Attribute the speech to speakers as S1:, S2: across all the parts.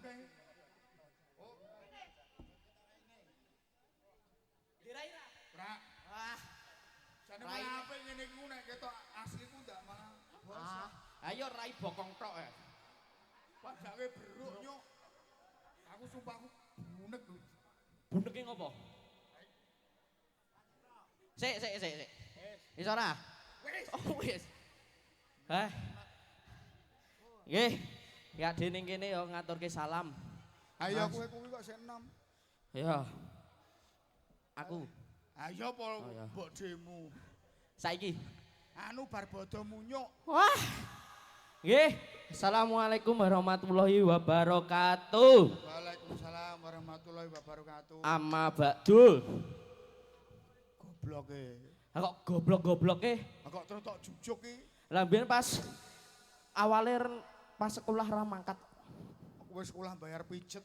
S1: kae. Oh.
S2: Ira-ira.
S1: Ra.
S2: Wah.
S1: Jane malah apik ngene iku nek ketok asliku ndak malah.
S2: Ayo rai bokong tok ya.
S1: Padake beruk nyuk. Aku sumpah aku bunek lho.
S2: Buneke ngopo? Sik. Iso ora?
S1: Wis.
S2: Oh wis. Hah. Nggih. Ya dening kene yo ngaturke salam.
S1: Ayo kowe kuwi kok sik enom.
S2: Ya. Aku.
S1: Ayo apa
S2: ya.
S1: mbok demo.
S2: Saiki.
S1: Anu bar bodo munyuk.
S2: Wah. Nggih. Assalamualaikum warahmatullahi wabarakatuh.
S1: Waalaikumsalam warahmatullahi wabarakatuh.
S2: Amma ba'du.
S1: Goblok e.
S2: Kok goblok-goblok e?
S1: Kok terus tok jujuk iki.
S2: Lah mbiyen pas pas sekolah ra mangkat.
S1: Aku wis sekolah bayar pijet.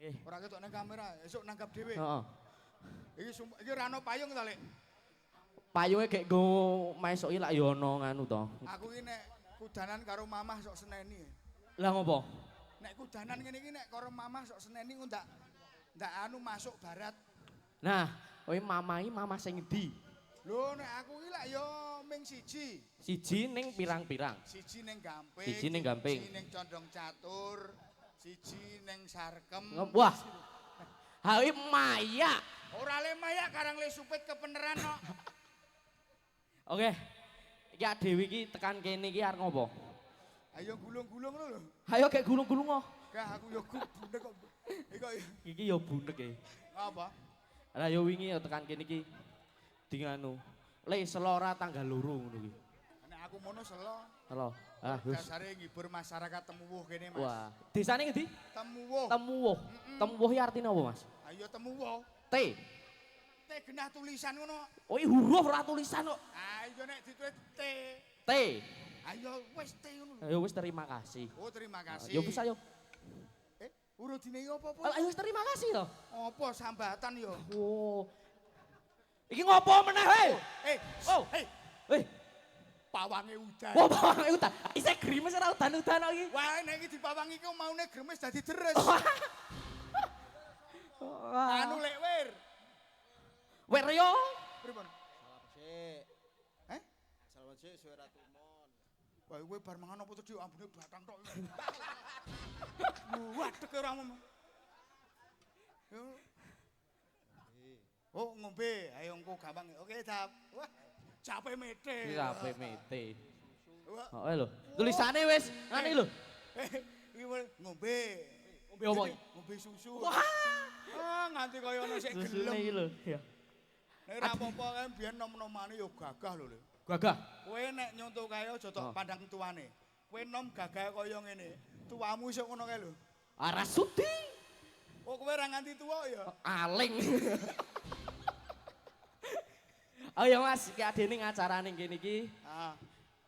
S2: Nggih.
S1: Ora ketok nang kamera, esuk nanggap dhewe.
S2: Heeh.
S1: Iki ora ono payung ta, Lek?
S2: Payunge gek nggo maesoki lak ya ono nganu to.
S1: Aku iki nek kudanan karo mamah sok seneni.
S2: Lah ngopo?
S1: Nek kudanan ngene iki nek karo mamah sok seneni ku ndak anu masuk barat.
S2: Nah, kowe mamah sing endi?
S1: Lho nek aku iki lak ya ming siji.
S2: Siji ning pirang-pirang.
S1: Siji ning Gamping.
S2: Siji ning Gamping.
S1: Siji ning Condong Catur. Siji ning Sarkem.
S2: Wah. Hawi Maya.
S1: Ora le Maya karang le supit kepeneran kok.
S2: Oke. Iki Dewi iki tekan kene iki arep ngopo?
S1: Ayo gulung-gulung lho.
S2: Ayo gek gulung-gulung kok.
S1: Gak aku ya bunek kok.
S2: Iki ya bunek e.
S1: Apa?
S2: Lah yo wingi ya tekan kene iki di nganu. Le selora tanggal loro ngono iki.
S1: Nek aku mono selo.
S2: Halo. Ah, wis.
S1: Dasare ngibur masyarakat Temuwuh kene, Mas.
S2: Wah, desane ngendi?
S1: Temuwuh.
S2: Temuwuh. Temuwuh iki artine apa, Mas?
S1: Ayo Temuwuh.
S2: T.
S1: T genah tulisan ngono.
S2: Oh, huruf ora tulisan kok.
S1: Ayo nek ditulis T.
S2: T.
S1: Ayo wis T ngono.
S2: Ayo wis terima kasih.
S1: Oh, terima kasih.
S2: Yo bisa yo.
S1: Urut dine apa-apa?
S2: Ayo wis terima kasih to.
S1: Apa sambatan yo?
S2: Oh. Iki ngopo meneh, hei? Oh,
S1: hei.
S2: Hei,
S1: Pawange udan.
S2: wah pawange udan. Isih grimes ora udan-udan kok iki.
S1: Wah, nek iki dipawangi ku maune gremes dadi deres. Anu lek wir.
S2: Wir yo.
S1: Pripun?
S3: Salam sik.
S1: Heh?
S3: Salam sik suwe Ratumon.
S1: Wah, kowe bar mangan apa tadi ambune batang tok. Wadeg ora ngomong. Yo. Oh, ngombe. Ayo engko gampang. Oke, Dap. Wah, capek mete.
S2: Sampai mete.
S1: Wah.
S2: Oh, lho. Tulisane wis ngene iki lho.
S1: Iki ngombe.
S2: Ngombe apa iki?
S1: Ngombe susu.
S2: Wah,
S1: Nganti kaya ono sik
S2: susune iki
S1: gelem.
S2: lho. Ya.
S1: Nek ora apa-apa kan biyen nom-nomane yo gagah lho.
S2: Gagah.
S1: Kowe nek nyontok kae aja tok pandang tuane. Kowe nom gagah kaya ngene. Tuamu iso ngono kae lho.
S2: Ora sudi.
S1: Oh, kowe ora nganti tuwa ya.
S2: Aling. Oh ya Mas, iki adene ngacarane kene iki
S1: Ah,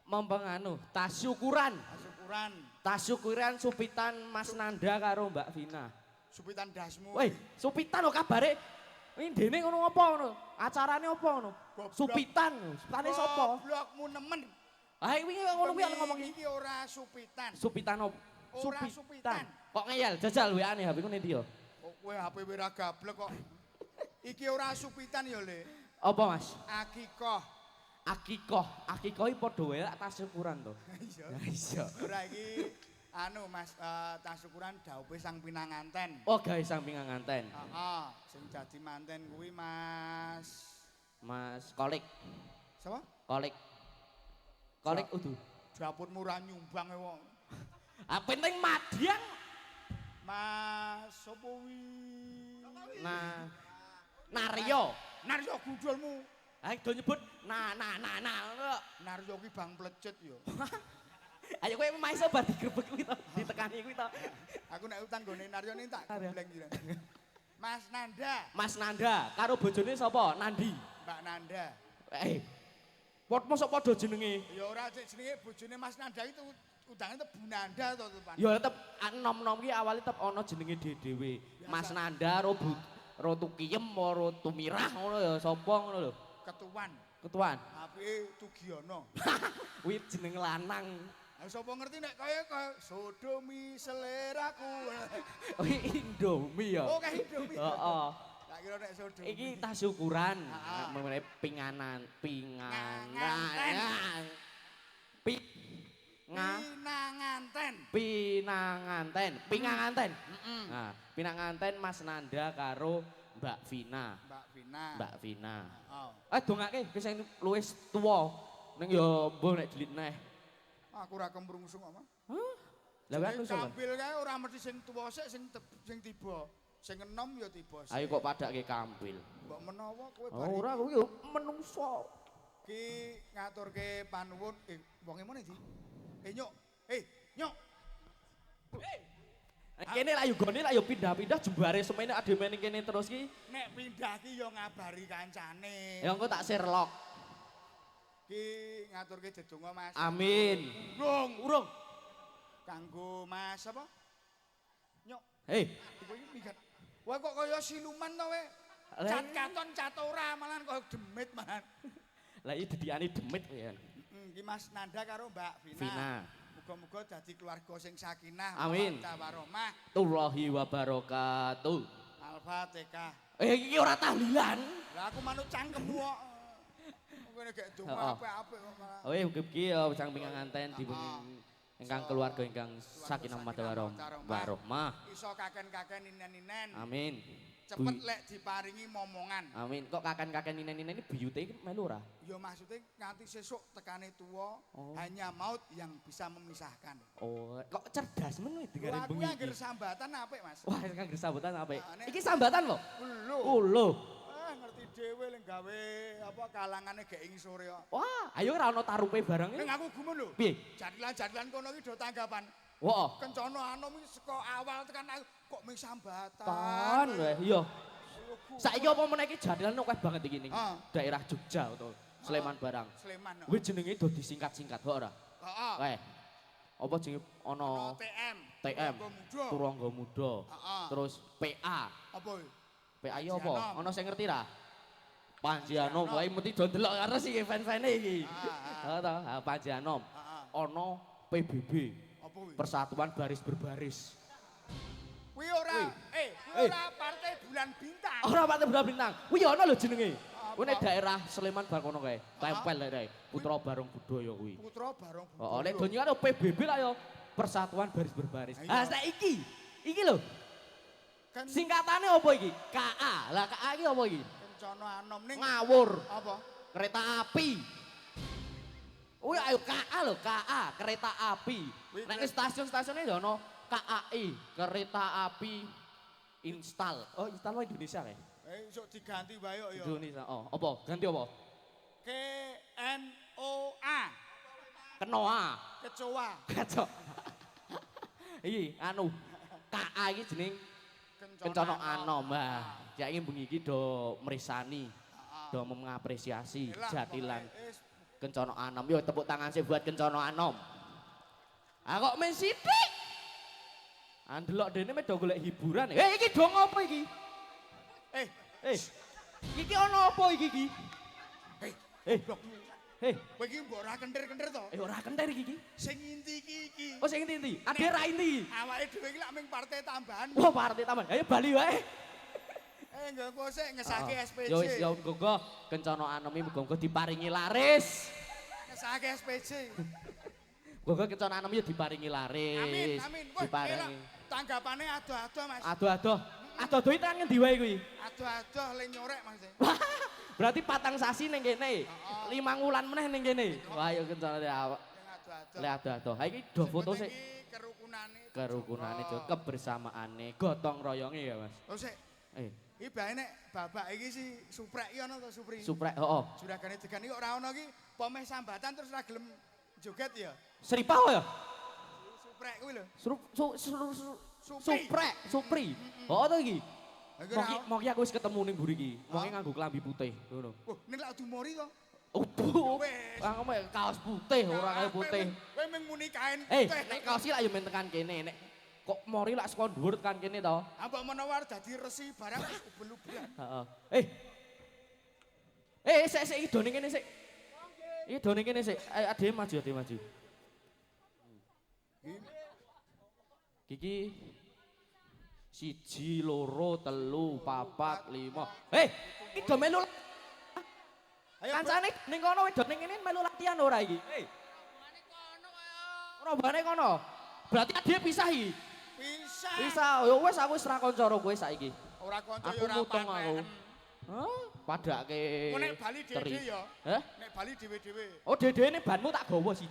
S2: mempeng anu, tasyukuran.
S1: syukuran.
S2: Tasyukuran supitan Mas Nanda karo Mbak Vina.
S1: Supitan dasmu.
S2: Woi, supitan lho kabare. Ini dene ngono apa ngono? Acarane apa ngono?
S1: Goblok.
S2: Supitan. Supane sapa?
S1: Blokmu nemen.
S2: Ah wingi ngono kuwi ana ngomong
S1: Iki ora supitan.
S2: Supitan apa?
S1: Ora supitan.
S2: Kok ngeyel jajal WA-ne HP ku ndi yo?
S1: Oh, kowe HP ora gablek kok. Iki ora supitan ya, Le.
S2: Apa Mas?
S1: Akikoh.
S2: Akikoh iki padha wae lak tasyukuran to.
S1: Iya.
S2: Ya iso.
S1: Ora iki anu Mas, tasyukuran daupe sang pinanganten.
S2: Oh gawe samping nganten.
S1: Heeh, sing dadi manten kuwi Mas.
S2: Mas Kolik.
S1: Sapa?
S2: Kolik. Kolik udu.
S1: Dapurmu ora nyumbang e wong.
S2: Ah penting Madiang.
S1: Mas sapa wi?
S2: Nah. Naryo.
S1: Naryo gudulmu.
S2: Ah do nyebut ngono.
S1: Naryo ki bang plecet ya.
S2: Ayo kowe maiso bar digrebek kuwi to, ditekani kuwi to.
S1: Aku nek utang gone Naryo ning tak gembleng iki. Mas Nanda.
S2: Mas Nanda karo bojone sapa? Nandi.
S1: Mbak Nanda.
S2: Pot mosok padha jenenge.
S1: Ya ora cek jenenge bojone Mas Nanda itu udange tetep Bu Nanda to Pan.
S2: Ya tetep nom-nom ki awale tetep ana jenenge dhewe. Mas Nanda ro Tukiem ro Tumirah ngono ya sapa ngono lho.
S1: Ketuan.
S2: Ketuan.
S1: Apike Tugiono.
S2: Kuwi jeneng lanang.
S1: Sapa ngerti nek kaya sodomi seleraku.
S2: Oh, Indomie ya.
S1: Oh, kayak Indomie.
S2: Heeh.
S1: Tak kira nek sodomi.
S2: Iki tas ukuran,
S1: Heeh.
S2: mengenai pinganan. Pinanganten. Nah, pinanganten Mas Nanda karo Mbak Vina. Mbak Vina.
S1: Oh.
S2: Dongake ki sing luwih tuwa. Ning ya mbuh nek delit neh.
S1: Aku ora kemrungsung apa.
S2: Hah? Lah kowe aku sono.
S1: Tampil kae ora mesti sing tuwa sik sing tiba. Sing enom ya tiba sik.
S2: Ayo kok padake kampil.
S1: Mbok menawa kowe
S2: Ora kowe yo menungso.
S1: Ki ngaturke panuwun wonge meneh ndi? Nyuk. Nyuk.
S2: Kene lak yo gone lak yo pindah-pindah jembare semene ade meneng kene terus ki.
S1: Nek pindah ki yo ngabari kancane.
S2: Ya engko tak Sherlock.
S1: Ki ngaturke dedonga Mas.
S2: Amin.
S1: Urung. Kanggo Mas apa? Nyuk.
S2: Hei,
S1: Kowe iki minggat. Wah kok kaya siluman to we. Cat katon cat ora malah kok demit malah.
S2: Lah iki didikane demit ya.
S1: Iki Mas Nanda karo Mbak
S2: Vina.
S1: Muga-muga dadi keluarga sing sakinah,
S2: Amin.
S1: warahmah.
S2: Tullahi wa barakatuh.
S1: Al-Fatihah.
S2: Iki ora tahlilan.
S1: Lah aku manut cangkemmu kok. Kowe gek donga apik-apik kok malah.
S2: Oh, mugi-mugi ya sang pinganganten dipun ingkang keluarga ingkang sakinah mawaddah warahmah.
S1: Iso kaken-kaken inen-inen.
S2: Amin.
S1: Cepet lek diparingi momongan.
S2: Amin. Kok kaken-kaken inen-inen ini biyute iki melu ora?
S1: Ya maksudnya nganti sesuk tekane tuwa hanya maut yang bisa memisahkan.
S2: Oh, kok cerdas men dengare
S1: Aku
S2: bengi
S1: anggere
S2: iki.
S1: sambatan apik, Mas.
S2: Wah, anggere sambatan apik.
S1: Nah,
S2: Iki sambatan lho.
S1: Lho.
S2: Oh, lho.
S1: Ngerti dhewe lek gawe apa kalangane gek ing sore kok.
S2: Wah, ayo ora ana tarupe bareng
S1: Ning
S2: iki.
S1: aku gumun lho.
S2: Piye?
S1: Jadilan-jadilan kono iki do tanggapan.
S2: Wah,
S1: Kencana anom iki saka awal tekan aku kok mung sambatan.
S2: tan weh, iya. Saiki apa meneh iki jadilan akeh banget iki ning
S1: Ah.
S2: daerah Jogja utawa Sleman barang.
S1: Sleman.
S2: Kuwi jenenge do disingkat-singkat kok ora?
S1: Heeh.
S2: Kae. Apa jenenge ana
S1: TM.
S2: TM,
S1: Turangga Muda.
S2: Turangga Muda.
S1: Heeh.
S2: Terus PA.
S1: Apa?
S2: PA iki
S1: Panji
S2: apa?
S1: Anom.
S2: Ana sing ngerti ra? Panji Anom,
S1: Anom.
S2: wae mesti do ndelok karo sing fan-fane iki.
S1: Ah,
S2: Heeh ta, ha Panji Anom.
S1: Heeh.
S2: Ana PBB,
S1: Apa kuwi?
S2: Persatuan Baris Berbaris.
S1: Kuwi ora kuwi ora partai bulan bintang.
S2: Ora Partai Bulan Bintang. Kuwi ya ana lho jenenge.
S1: Apa?
S2: Kuwi nek daerah Sleman bar kono kae. Tempel lek Putra Barong Budaya kuwi.
S1: Putra Barong Budaya.
S2: Heeh, nek donya kan PBB lah ya Persatuan Baris Berbaris.
S1: Ayo.
S2: Ah saiki iki lho.
S1: Kan
S2: Singkatane apa iki? KA. Lah KA iki apa iki?
S1: kencana anom ning
S2: Ngawur.
S1: apa?
S2: Kereta api. Oh ayo KA lho, KA, kereta api.
S1: Wih,
S2: Nek stasiun-stasiune ya ono KAI, kereta api install. Oh, install wae Indonesia kae.
S1: Iso diganti wae yo.
S2: Indonesia. Oh, apa? Ganti apa?
S1: KNOA.
S2: Kenoa.
S1: Kecoa.
S2: Kacau. Iki anu KA iki jeneng Kencana Anom. Mbah. Ya iki bengi iki do mrisani, do mengapresiasi Jatilan Kencana Anom. Yo tepuk tangan sih buat Kencana Anom. Ah kok men sithik. Andelok dene me do golek hiburan. Iki do ngopo iki? Iki ana apa iki?
S1: Blok. Kowe iki mbok ora kentir-kentir to?
S2: Ora kentir iki.
S1: Sing inti iki.
S2: Oh sing inti. Ade ra inti.
S1: Awake dhewe iki lak ming partai tambahan.
S2: Wah, partai taman. Ayo Bali wae.
S1: Engko sik ngesake SPJ.
S2: Yo wis yo muga Kencana Anom iki muga-muga diparingi laris.
S1: Ngesake SPJ.
S2: Muga Kencana Anom yo diparingi laris.
S1: Amin. Wah,
S2: Diparingi.
S1: tanggapane adoh-adoh Mas.
S2: Aduh-aduh. Aduh-aduh iki tangan ndi wae kuwi?
S1: Adoh-adoh le nyorek Mas.
S2: Berarti patang sasi ning kene. 5 wulan meneh ning kene. Wah yo Kencana awak.
S1: Adoh-adoh.
S2: Le aduh-aduh. Ha iki do foto sik.
S1: Iki kerukunane.
S2: Kerukunane jo kebersamaane, gotong royonge ya Mas.
S1: Oh sik. Iki bae nek babak iki si suprek iki ana to Supri.
S2: Suprek, heeh.
S1: Juragane degan iki kok ora ana iki pomeh sambatan terus ora gelem joget ya.
S2: Seripah ya?
S1: Suprek kuwi lho.
S2: Suprek, Supri. Oh to iki.
S1: Iki ora.
S2: Moki aku wis ketemu ning mburi iki. Wonge nganggo klambi putih ngono.
S1: Wah, ning lak dumori to.
S2: Opo?
S1: Wes.
S2: Aku mek kaos putih ora kaya putih.
S1: Kowe mung muni kain
S2: Nek kaos iki lak yo men tekan kene. Nek kok mori lak saka dhuwur tekan kene to.
S1: Ambek menawar dadi resi barang wis ubel-ubelan.
S2: Heeh. Sik iki do ning kene sik. Iki do ning kene sik. Ade maju. Iki 1 2 3 4 5. Hei, iki do melu.
S1: Ayo
S2: Kancane ning kono wedok ning kene melu latihan ora iki? Hei. Rombane kono. Berarti adhe pisah iki.
S1: Bisa.
S2: Bisa. Ya wis aku wis ra kanca karo kowe saiki.
S1: Ora kanca
S2: Aku
S1: ya ora
S2: mutong aku.
S1: paten.
S2: Hah? Padake.
S1: Kok nek Bali dhewe ya.
S2: Hah?
S1: Nek Bali dhewe-dhewe.
S2: Oh, dhewe-dhewe banmu tak gawa 1.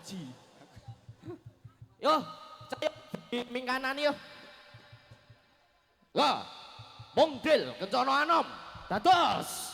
S2: Yo, cek mingkanani yo. Lah, mongdil kencana anom. Dados.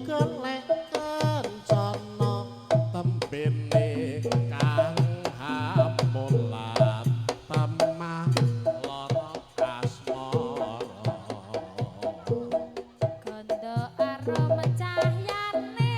S4: golek kencana tembene kang hamulat temah lara asmara
S5: Gondo aroma cahyane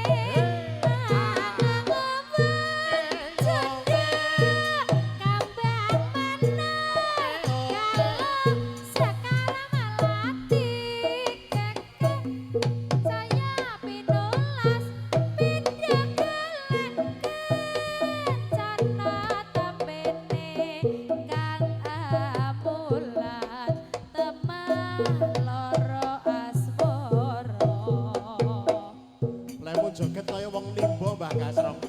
S5: Loro asmara
S4: lemun joget kaya wong nimba Mbah Gasrong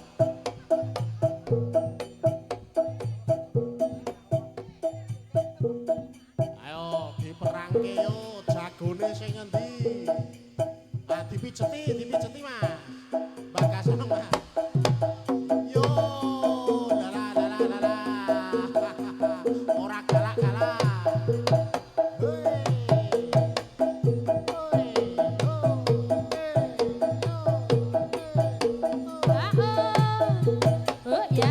S4: ayo diperangke yo jagone sing endi ah dipiceti Mas Mbah Gasrong Mas yo lala lala lala ora galak-galak
S5: Oh ya.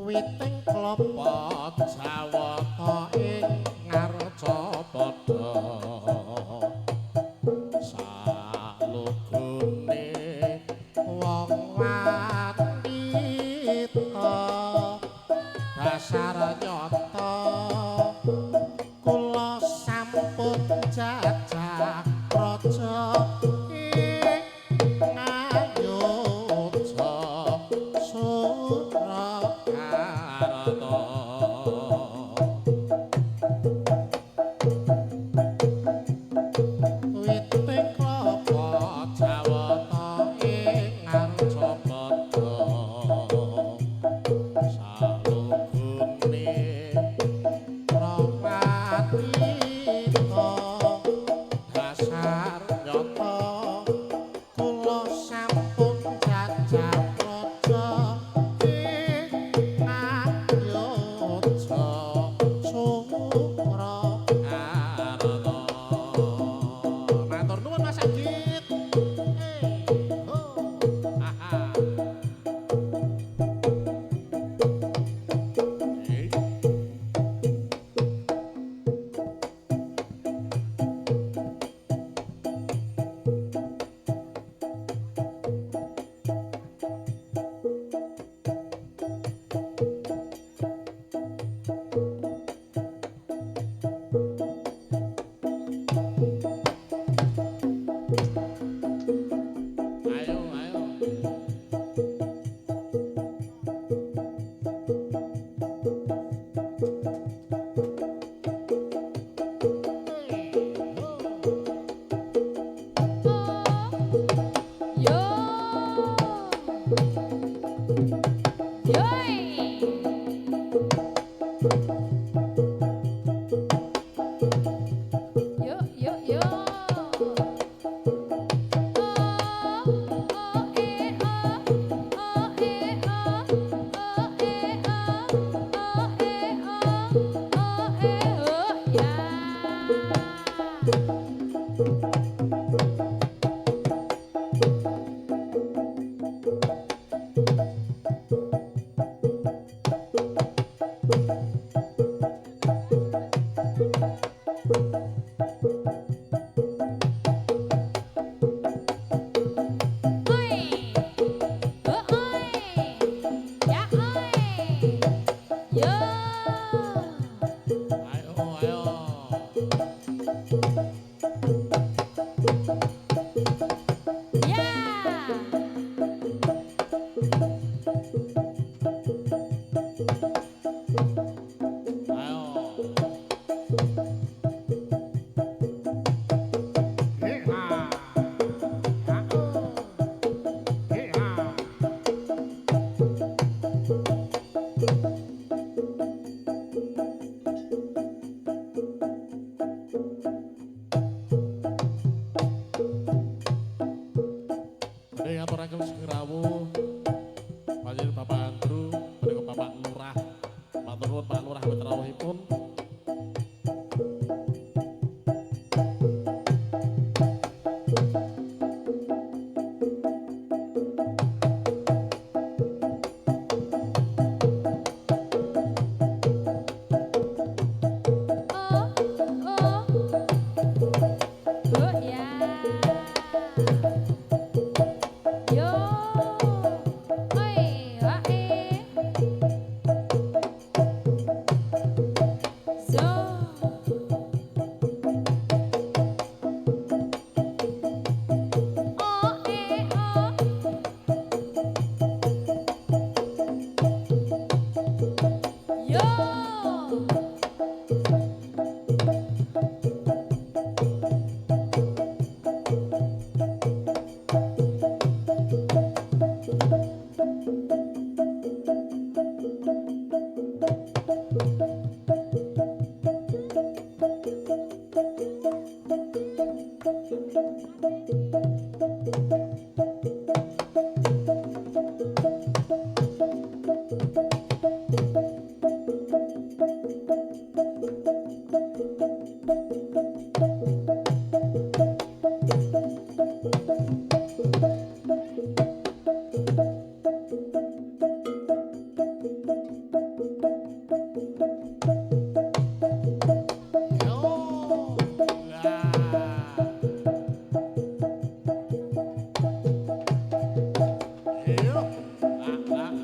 S4: witing klapa jawata ing ngarca padha salugune wong wanita dasar nyata kula sampun jajah raja ing ngayodya Surakarta witing klapa jawata ing ngarca padha salugune ramatita dasar nyata kula sampun jajah raja ing ngayodya Surakarta matur nuwun Mas Agit ho aha ayo ayo
S5: Yo. Yoi. Yo yo yo. Ya.
S4: Panjenengan Bapak Andrew, menika Bapak Lurah. Matur nuwun Pak Lurah wonten rawuhipun.
S5: Oh, oh. Bu ya. Yo. Oi, wae. Zo. Oh, oh. Yo.
S4: Yo. Lah. Yo.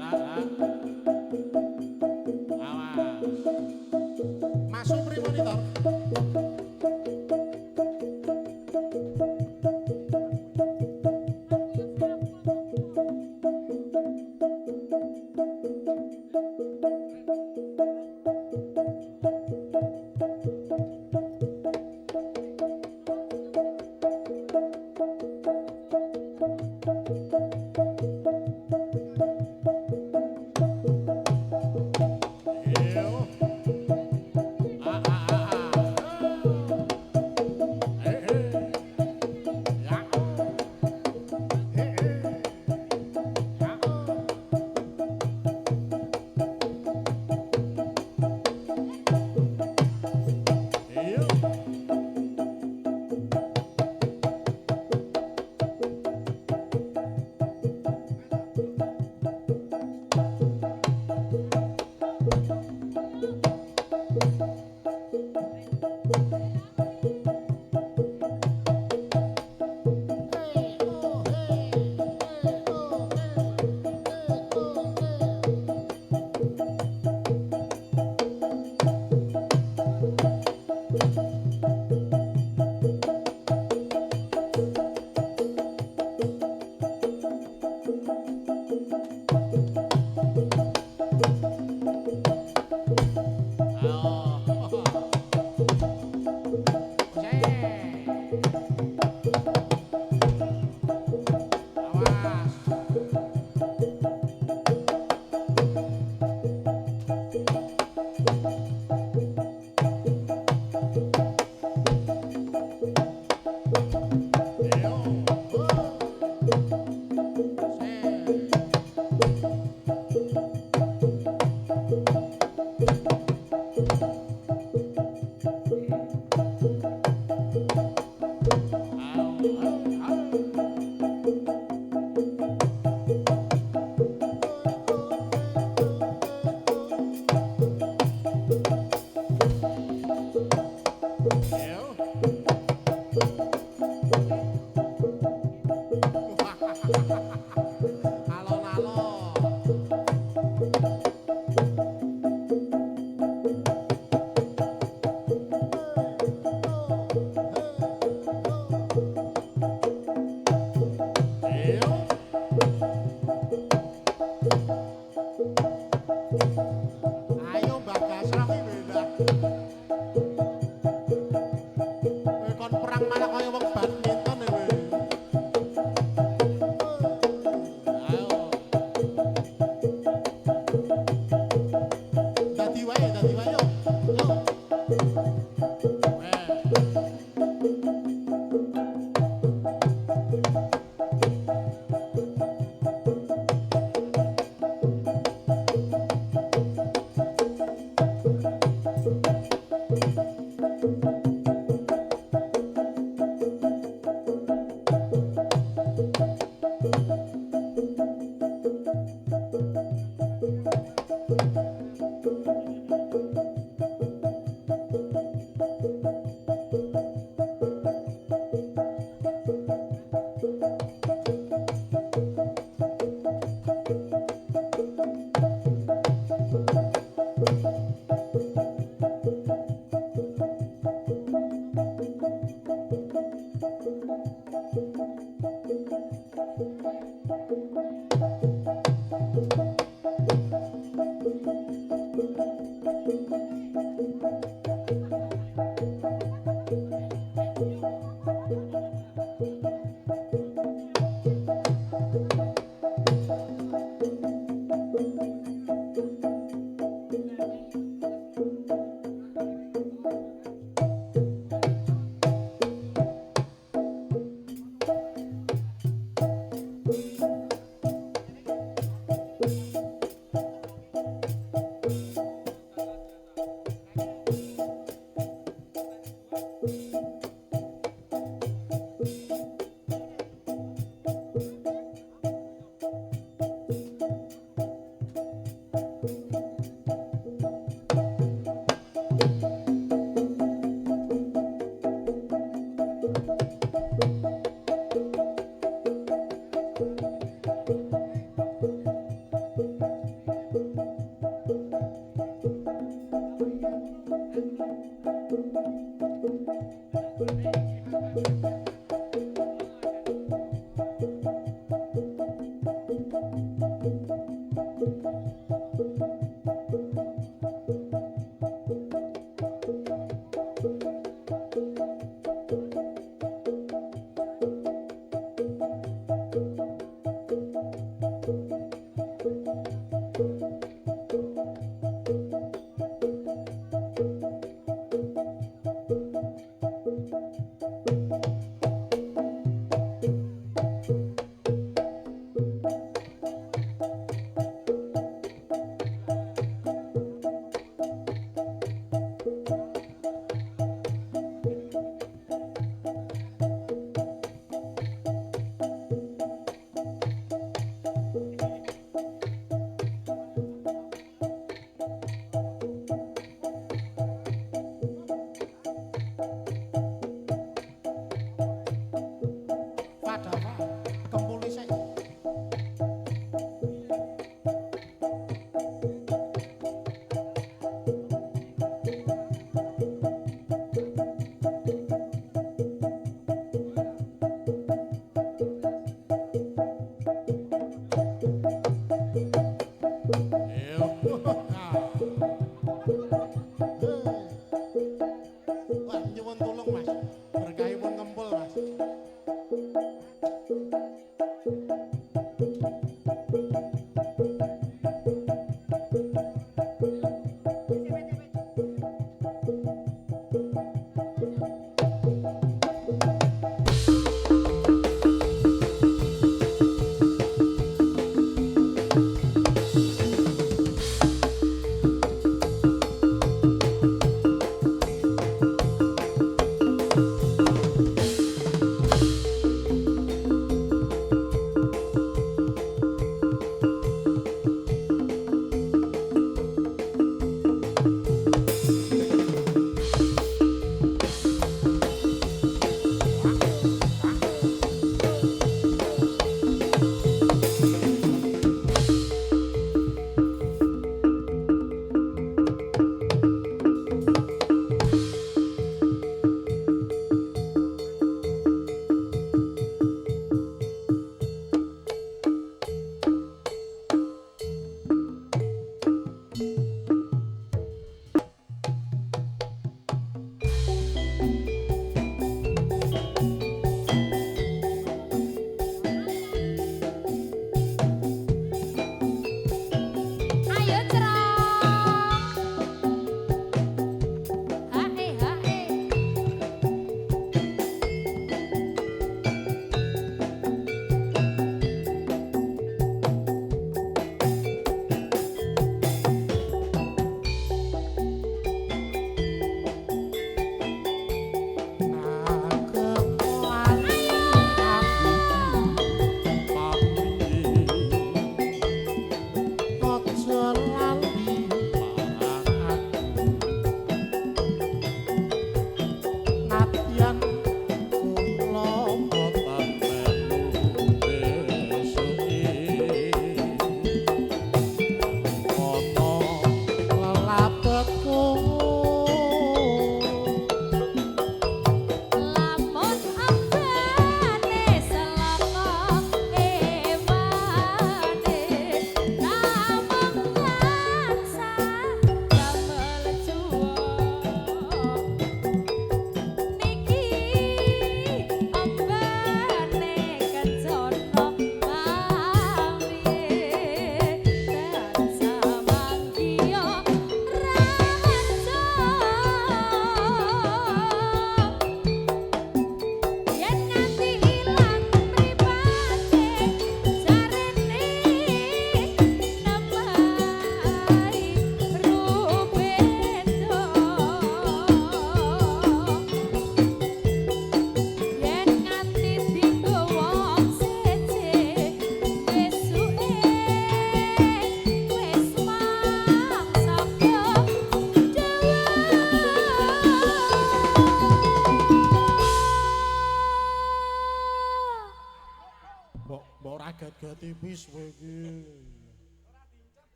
S4: suwe iki.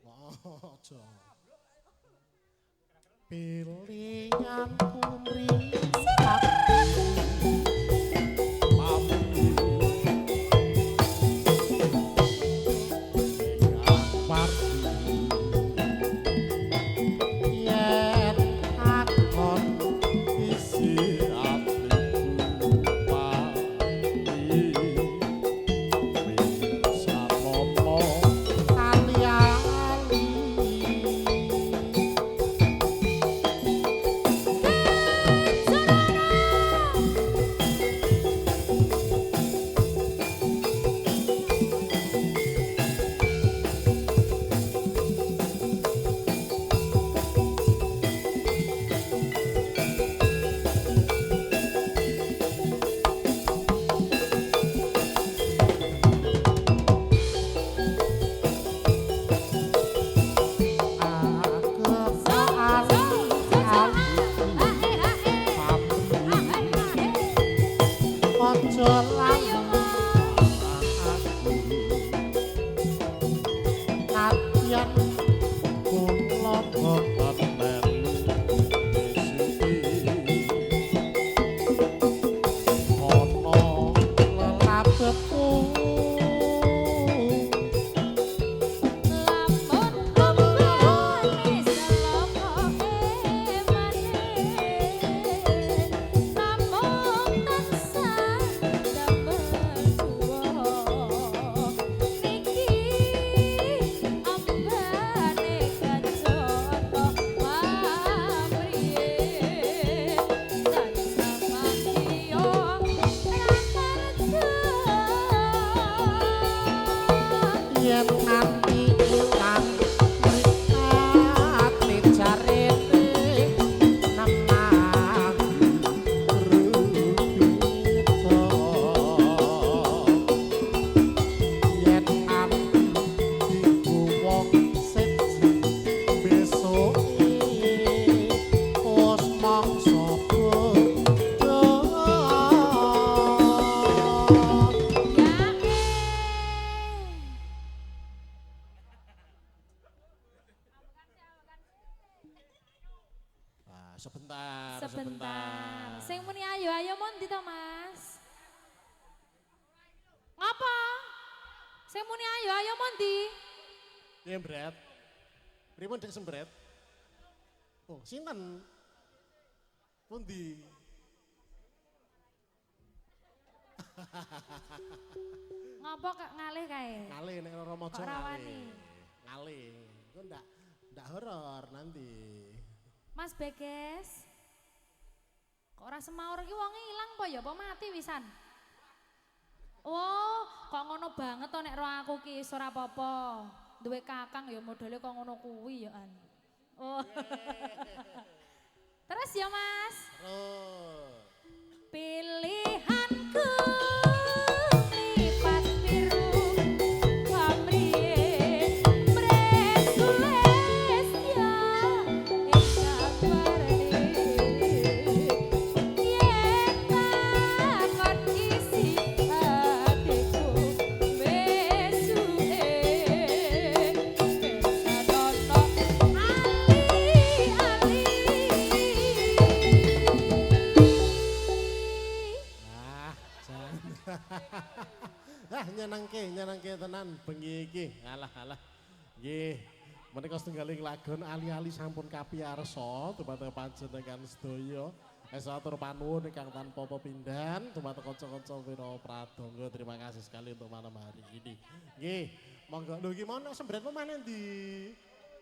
S4: Wah, aja. Pilihanku mripat.
S5: Sebentar. Sing muni ayo mondi to, Mas? Ngapa? Sing muni ayo mondi?
S4: Ya mbret. Pripun dek sembret? Oh, sinten? Pundi?
S5: Ngapa kok ngalih kae?
S4: Ngalih nek Ramaja
S5: Kok rawani?
S4: ngalih. Ngalih. Iku ndak horor nanti.
S5: Mas Bekes. Kok ora semaur iki wonge ilang apa ya apa mati wisan? Oh, kok ngono banget to nek ro aku ki ora apa-apa. Duwe kakang ya modele kok ngono kuwi ya an. Oh. Terus ya Mas.
S4: Terus.
S5: Pilihanku lipat biru pamrih presules ya esak warni yen takon isi hatiku besuke pesadono
S4: nyenengke tenan bengi iki. Alah. Nggih. Menika setunggaling lagon ali-ali sampun kapiyarsa dumateng panjenengan sedaya. Esatur panuwun ingkang tanpa pepindhan dumateng kanca-kanca Wira Pradonga. Terima kasih sekali untuk malam hari ini. Nggih, monggo. Lho iki mau sembretmu maneh ndi?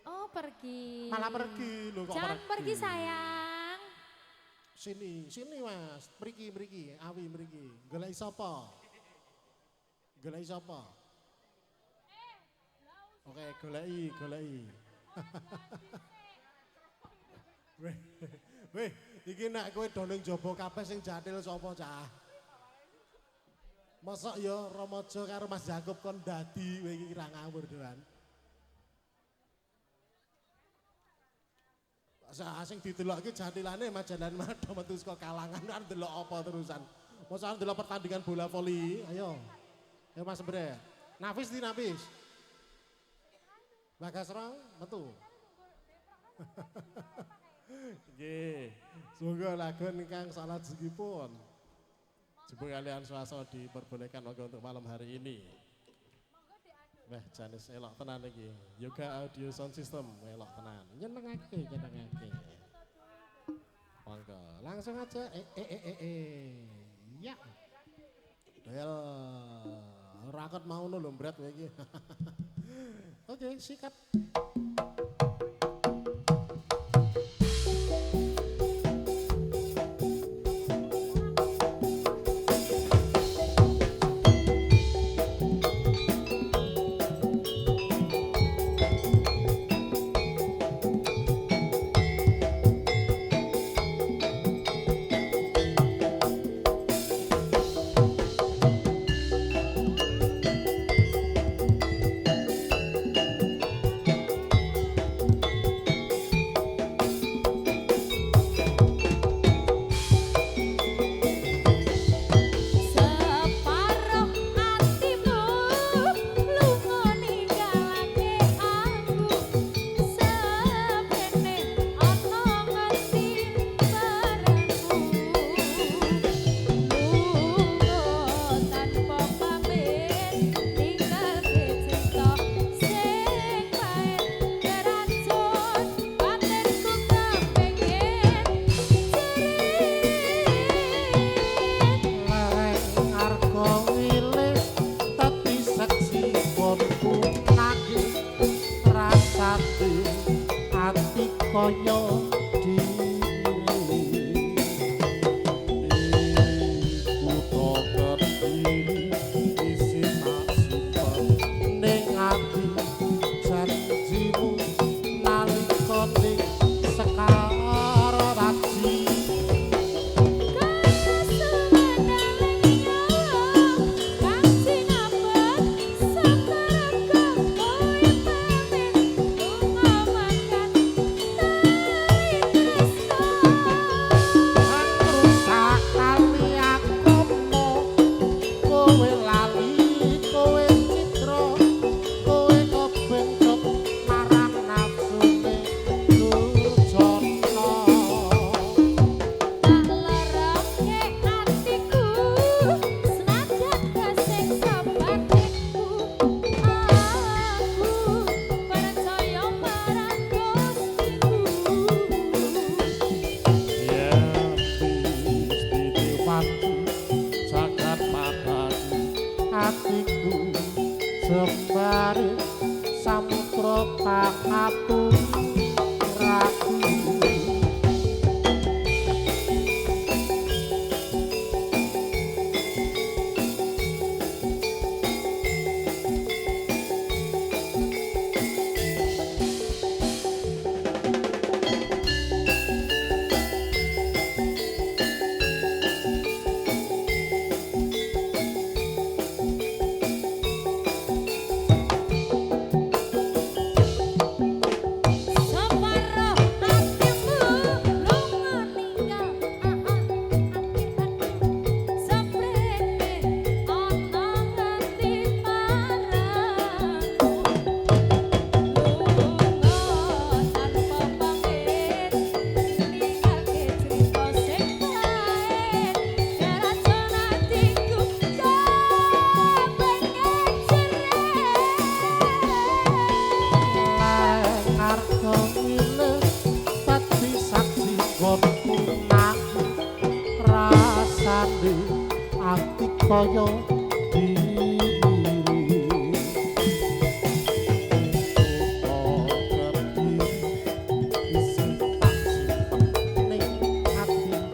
S5: Oh, pergi.
S4: Malah pergi. Lho kok
S5: Jangan pergi sayang.
S4: Sini Mas. Mriki. Awi mriki. Golek sapa? Golek sapa? Oke, goleki. Weh, iki nek kowe do ning jaba kabeh sing jathil sapa cah? Mosok ya Ramaja karo Mas Jakub kon dadi kowe iki ra ngawur doan. Sing didelok iki jathilane majalan madha metu saka kalangan arep delok apa terusan. Mosok arep delok pertandingan bola voli. Ayo. Ayo Mas Bre. Nafis di Nafis. Bagasra metu. Nggih, semoga lagu ingkang salah rezekipun. Jebul kalian swasta diperbolehkan untuk malam hari ini. Wah, janis elok tenan iki. Yoga audio sound system elok tenan. Nyenengake. Monggo, langsung aja. Ya. Del raket mau lho mbret kowe iki. Oke, sikat.
S5: Citra,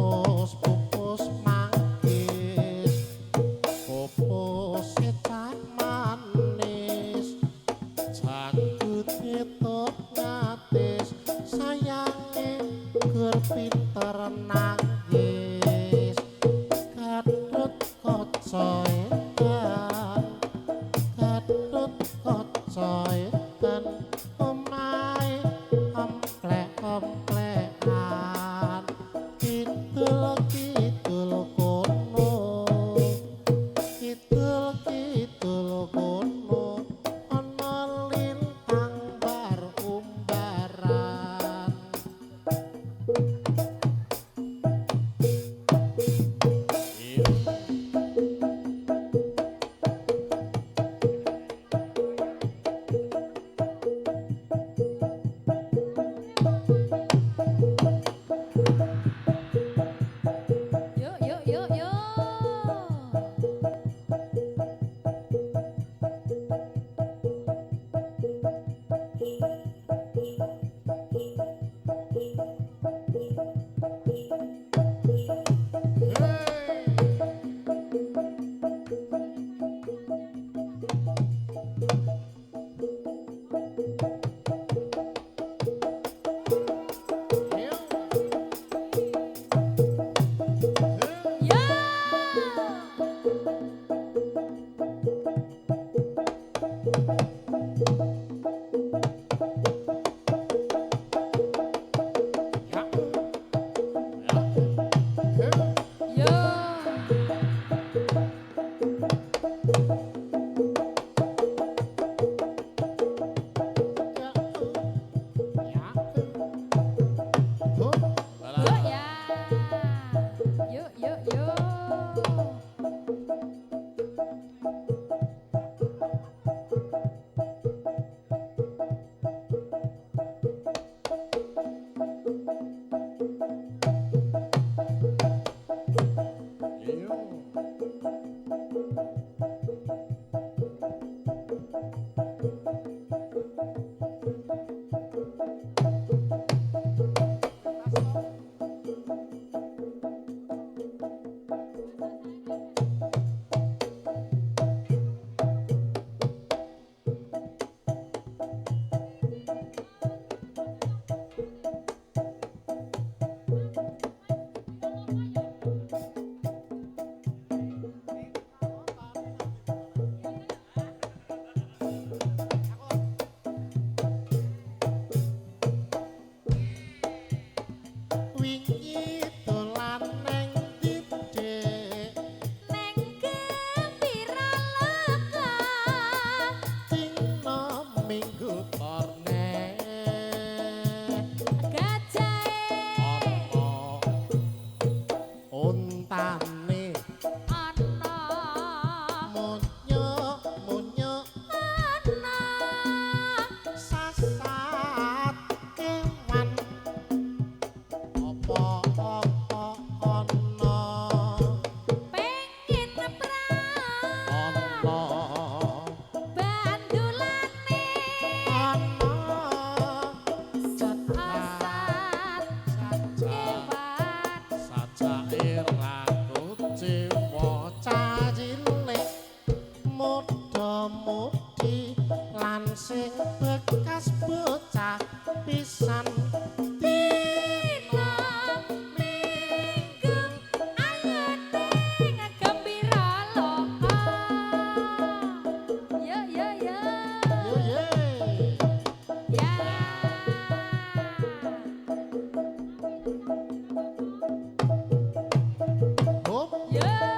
S4: pupus manggis pupus cecak manis janggut itu ngatis sayange gur pinter nangis kadut kaca edan kadut kaca edan omahe amplek-amplekan kidul kidul kono kidul kidul kono ana lintang bar umbaran
S5: Yuk, yuk, yuk, yuk. Yuk, yuk, yuk.
S4: wingi dolan neng didek
S5: Neng gembira lega.
S4: dina minggu torne
S5: Gajahe
S4: ana untane
S5: ana.
S4: munyuk munyuk
S5: Ana.
S4: sasat kewan apa ana
S5: Pengen neprang.
S4: ana
S5: Bandulane.
S4: ana
S5: Asat kewan.
S4: sajake ratu jiwa cacilik muda-mudi lan sing bekas bocah pisan
S5: Dina minggu ayune gembira loka. Ya, ya, ya.
S4: yo ye
S5: Ya.
S4: hop
S5: Ya.